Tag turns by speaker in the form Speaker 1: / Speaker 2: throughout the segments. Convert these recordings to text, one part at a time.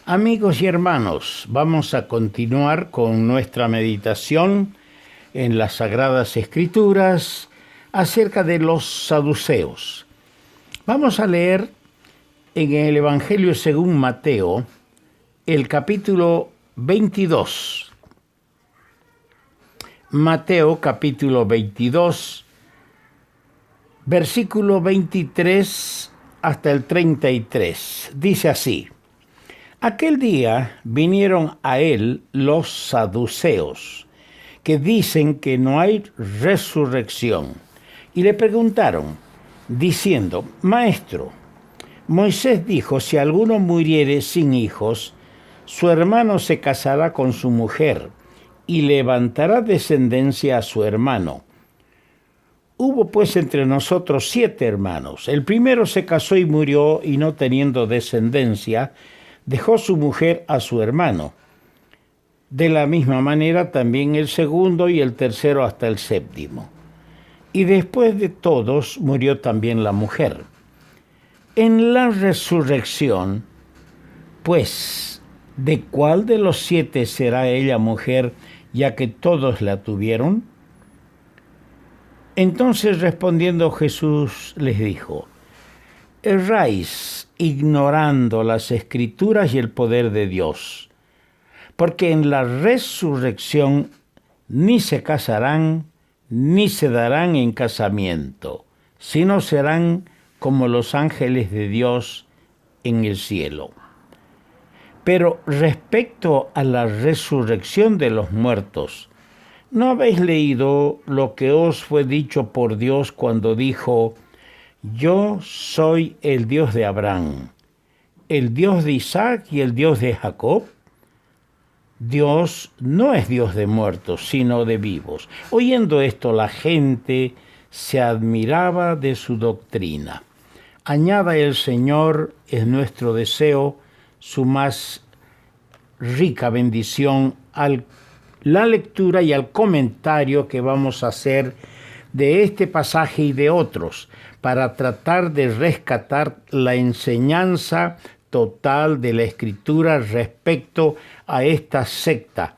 Speaker 1: Amigos y hermanos, vamos a continuar con nuestra meditación en las Sagradas Escrituras acerca de los saduceos. Vamos a leer en el Evangelio según Mateo, el capítulo 22. Mateo capítulo 22, versículo 23 hasta el 33. Dice así: Aquel día vinieron a él los saduceos, que dicen que no hay resurrección, y le preguntaron, diciendo: Maestro, Moisés dijo, si alguno muriere sin hijos, su hermano se casará con su mujer, y levantará descendencia a su hermano. Hubo pues entre nosotros 7 hermanos. El primero se casó y murió, y no teniendo descendencia, dejó su mujer a su hermano. De la misma manera también el segundo y el tercero hasta el séptimo. Y después de todos murió también la mujer. En la resurrección, pues, ¿de cuál de los 7 será ella mujer, ya que todos la tuvieron? Entonces respondiendo Jesús les dijo: Erráis ignorando las Escrituras y el poder de Dios, porque en la resurrección ni se casarán, ni se darán en casamiento, sino serán como los ángeles de Dios en el cielo. Pero respecto a la resurrección de los muertos, ¿no habéis leído lo que os fue dicho por Dios cuando dijo: Yo soy el Dios de Abraham, el Dios de Isaac y el Dios de Jacob? Dios no es Dios de muertos, sino de vivos. Oyendo esto, la gente se admiraba de su doctrina. Añada el Señor, es nuestro deseo, su más rica bendición a la lectura y al comentario que vamos a hacer de este pasaje y de otros, para tratar de rescatar la enseñanza total de la Escritura respecto a esta secta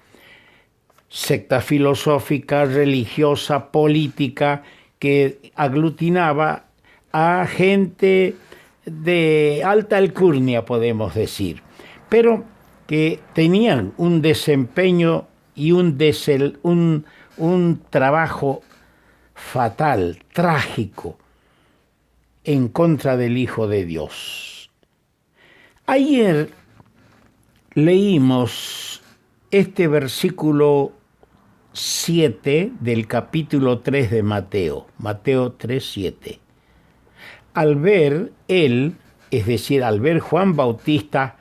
Speaker 1: filosófica, religiosa, política, que aglutinaba a gente de alta alcurnia, podemos decir, pero que tenían un desempeño y un trabajo fatal, trágico, en contra del Hijo de Dios. Ayer leímos este versículo 7 del capítulo 3 de Mateo, Mateo 3:7. Al ver él, es decir, al ver Juan Bautista,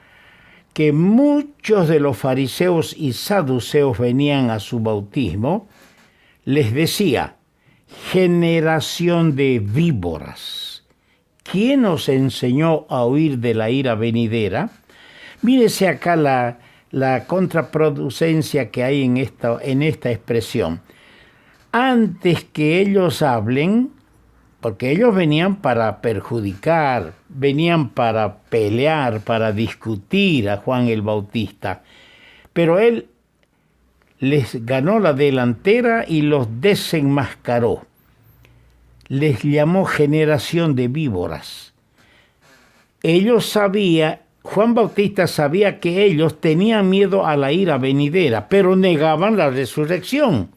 Speaker 1: que muchos de los fariseos y saduceos venían a su bautismo, les decía: generación de víboras, ¿quién os enseñó a huir de la ira venidera? Mírese acá la contraproducencia que hay en esta expresión. Antes que ellos hablen, porque ellos venían para perjudicar, venían para pelear, para discutir a Juan el Bautista, pero él les ganó la delantera y los desenmascaró. Les llamó generación de víboras. Juan Bautista sabía que ellos tenían miedo a la ira venidera, pero negaban la resurrección.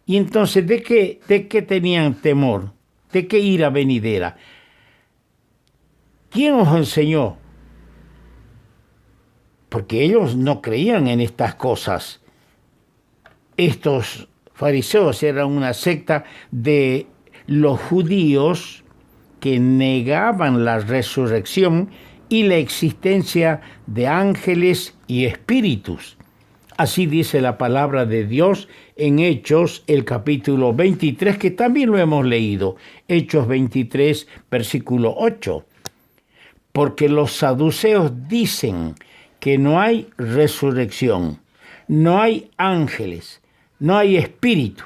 Speaker 1: Y entonces, ¿de qué tenían temor? ¿De qué ira venidera? ¿Quién os enseñó? Porque ellos no creían en estas cosas. Estos fariseos eran una secta de los judíos que negaban la resurrección y la existencia de ángeles y espíritus. Así dice la palabra de Dios en Hechos, el capítulo 23, que también lo hemos leído. Hechos 23, versículo 8. Porque los saduceos dicen que no hay resurrección, no hay ángeles, no hay espíritu.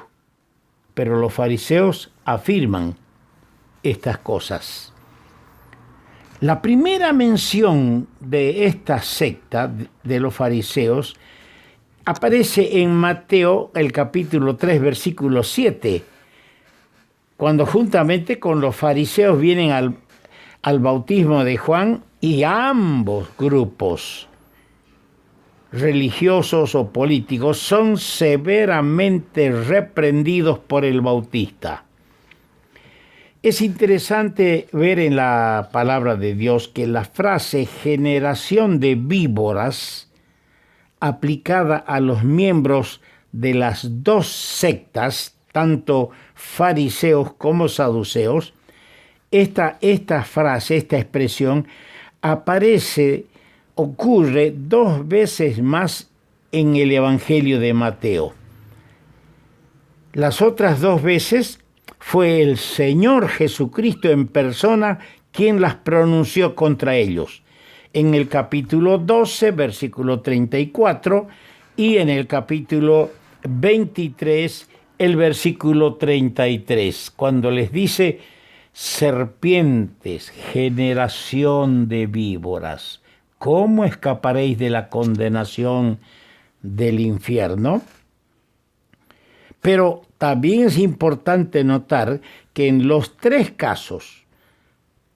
Speaker 1: Pero los fariseos afirman estas cosas. La primera mención de esta secta de los fariseos aparece en Mateo, el capítulo 3, versículo 7, cuando juntamente con los fariseos vienen al bautismo de Juan, y ambos grupos, religiosos o políticos, son severamente reprendidos por el Bautista. Es interesante ver en la palabra de Dios que la frase generación de víboras, aplicada a los miembros de las dos sectas, tanto fariseos como saduceos, esta frase, esta expresión, ocurre 2 veces más en el Evangelio de Mateo. Las otras 2 veces fue el Señor Jesucristo en persona quien las pronunció contra ellos. En el capítulo 12, versículo 34, y en el capítulo 23, el versículo 33, cuando les dice: serpientes, generación de víboras, ¿cómo escaparéis de la condenación del infierno? Pero también es importante notar que en los 3 casos,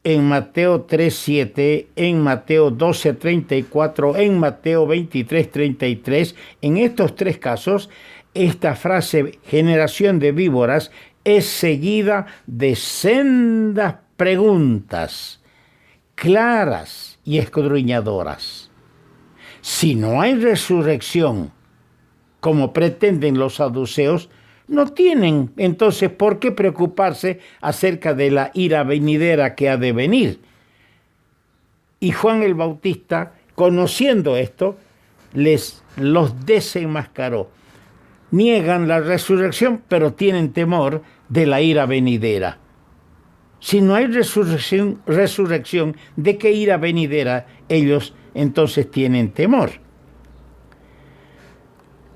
Speaker 1: en Mateo 3:7, en Mateo 12:34, en Mateo 23:33, en estos 3 casos, esta frase generación de víboras es seguida de sendas preguntas claras y escudriñadoras. Si no hay resurrección, como pretenden los saduceos, no tienen entonces por qué preocuparse acerca de la ira venidera que ha de venir. Y Juan el Bautista, conociendo esto, los desenmascaró. Niegan la resurrección, pero tienen temor de la ira venidera. Si no hay resurrección, ¿de qué ira venidera ellos entonces tienen temor?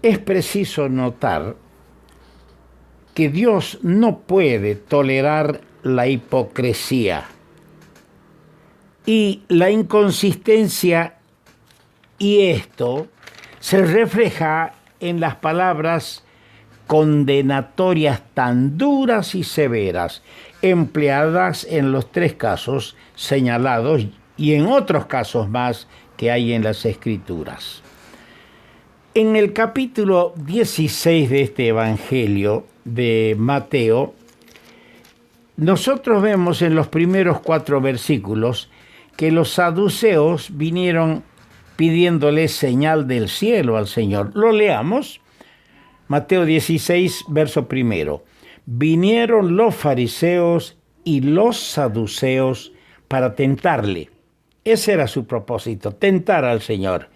Speaker 1: Es preciso notar que Dios no puede tolerar la hipocresía y la inconsistencia, y esto se refleja en las palabras condenatorias tan duras y severas empleadas en los 3 casos señalados y en otros casos más que hay en las Escrituras. En el capítulo 16 de este Evangelio de Mateo, nosotros vemos en los primeros 4 versículos que los saduceos vinieron pidiéndole señal del cielo al Señor. Lo leamos. Mateo 16, verso 1. Vinieron los fariseos y los saduceos para tentarle. Ese era su propósito, tentar al Señor.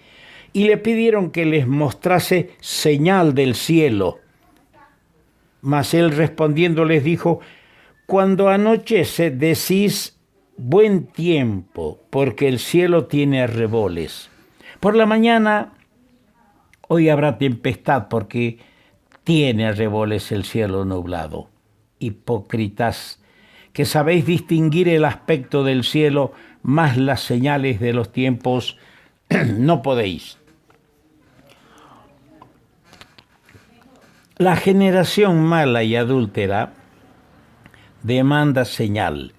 Speaker 1: Y le pidieron que les mostrase señal del cielo. Mas él respondiendo les dijo: cuando anochece decís buen tiempo, porque el cielo tiene arreboles. Por la mañana hoy habrá tempestad, porque tiene arreboles el cielo nublado. Hipócritas, que sabéis distinguir el aspecto del cielo, mas las señales de los tiempos no podéis. La generación mala y adúltera demanda señal,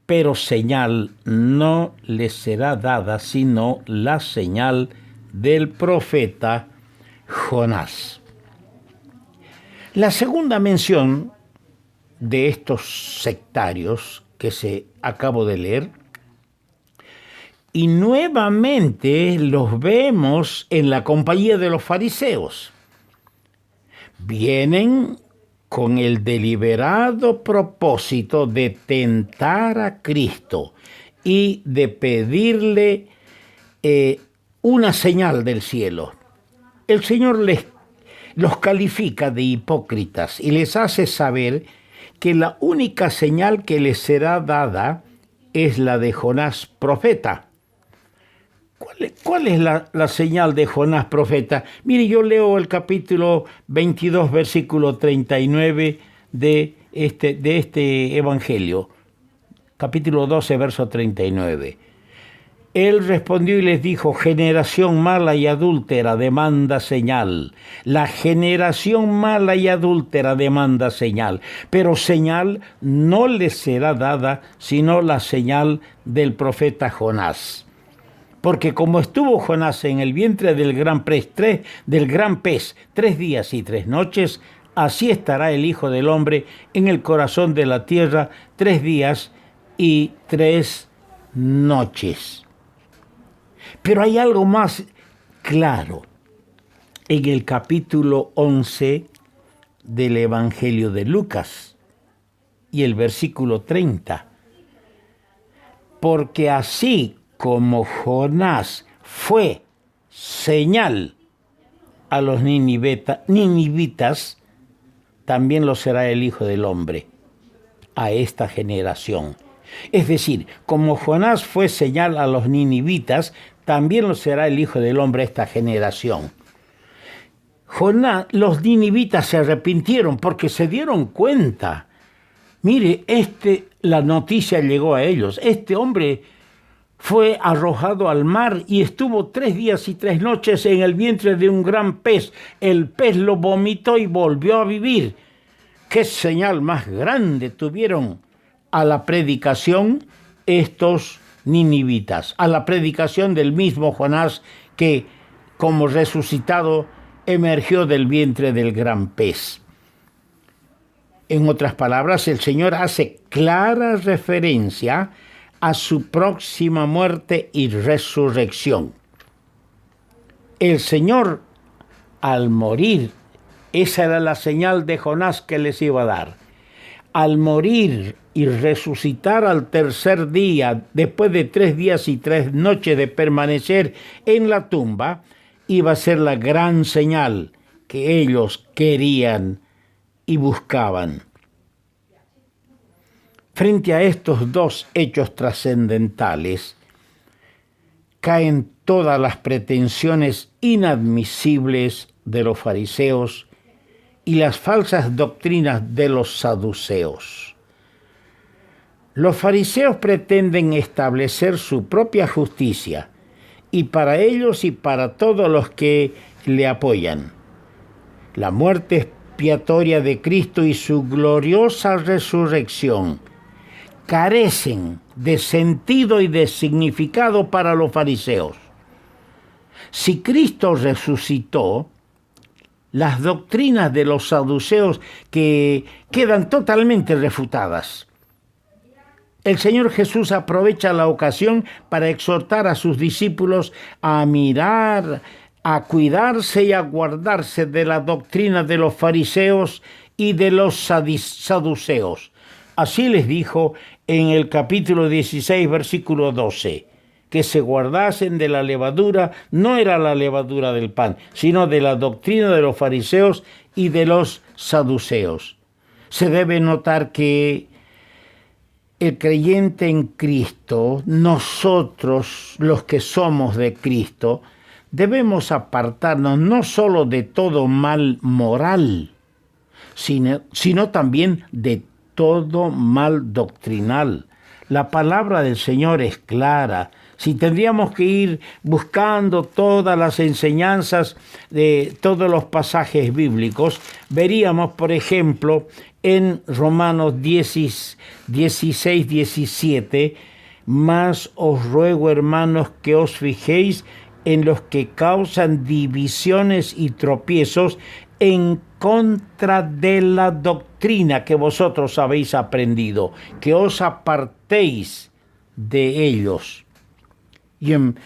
Speaker 1: pero señal no les será dada sino la señal del profeta Jonás. La segunda mención de estos sectarios que acabo de leer, y nuevamente los vemos en la compañía de los fariseos. Vienen con el deliberado propósito de tentar a Cristo y de pedirle una señal del cielo. El Señor los califica de hipócritas y les hace saber que la única señal que les será dada es la de Jonás profeta. ¿Cuál es la señal de Jonás profeta? Mire, yo leo el capítulo 22, versículo 39 de este evangelio. capítulo 12, verso 39. Él respondió y les dijo: generación mala y adúltera demanda señal. La generación mala y adúltera demanda señal, pero señal no les será dada sino la señal del profeta Jonás. Porque como estuvo Jonás en el vientre del gran pez 3 días y 3 noches, así estará el Hijo del Hombre en el corazón de la tierra 3 días y 3 noches. Pero hay algo más claro en el capítulo 11 del Evangelio de Lucas y el versículo 30. Porque así como Jonás fue señal a los ninivitas, también lo será el Hijo del Hombre a esta generación. Es decir, como Jonás fue señal a los ninivitas, también lo será el Hijo del Hombre a esta generación. Los ninivitas se arrepintieron porque se dieron cuenta. Mire, la noticia llegó a ellos. Este hombre fue arrojado al mar y estuvo 3 días y 3 noches en el vientre de un gran pez. El pez lo vomitó y volvió a vivir. ¿Qué señal más grande tuvieron a la predicación estos ninivitas? A la predicación del mismo Jonás que, como resucitado, emergió del vientre del gran pez. En otras palabras, el Señor hace clara referencia a su próxima muerte y resurrección. El Señor, al morir, esa era la señal de Jonás que les iba a dar. Al morir y resucitar al tercer día, después de 3 días y 3 noches de permanecer en la tumba, iba a ser la gran señal que ellos querían y buscaban. Frente a estos dos hechos trascendentales, caen todas las pretensiones inadmisibles de los fariseos y las falsas doctrinas de los saduceos. Los fariseos pretenden establecer su propia justicia, y para ellos y para todos los que le apoyan. La muerte expiatoria de Cristo y su gloriosa resurrección carecen de sentido y de significado para los fariseos. Si Cristo resucitó, las doctrinas de los saduceos que quedan totalmente refutadas. El Señor Jesús aprovecha la ocasión para exhortar a sus discípulos a mirar, a cuidarse y a guardarse de la doctrina de los fariseos y de los saduceos. Así les dijo en el capítulo 16, versículo 12, que se guardasen de la levadura, no era la levadura del pan, sino de la doctrina de los fariseos y de los saduceos. Se debe notar que el creyente en Cristo, nosotros los que somos de Cristo, debemos apartarnos no solo de todo mal moral, sino también de todo mal doctrinal. La palabra del Señor es clara. Si tendríamos que ir buscando todas las enseñanzas de todos los pasajes bíblicos, veríamos, por ejemplo, en Romanos 16, 17, mas os ruego, hermanos, que os fijéis en los que causan divisiones y tropiezos en contra de la doctrina que vosotros habéis aprendido, que os apartéis de ellos. Y en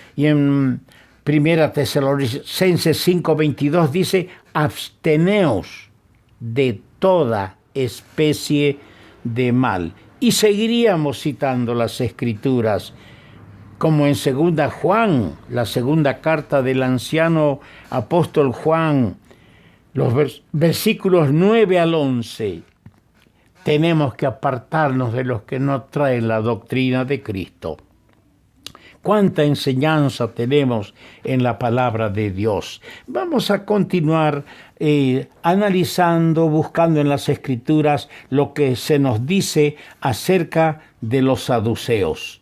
Speaker 1: 1 Tesalonicenses 5:22 dice: absteneos de toda especie de mal. Y seguiríamos citando las Escrituras, como en 2 Juan, la segunda carta del anciano apóstol Juan, los versículos 9 al 11. Tenemos que apartarnos de los que no traen la doctrina de Cristo. Cuánta enseñanza tenemos en la palabra de Dios. Vamos a continuar analizando, buscando en las Escrituras lo que se nos dice acerca de los saduceos.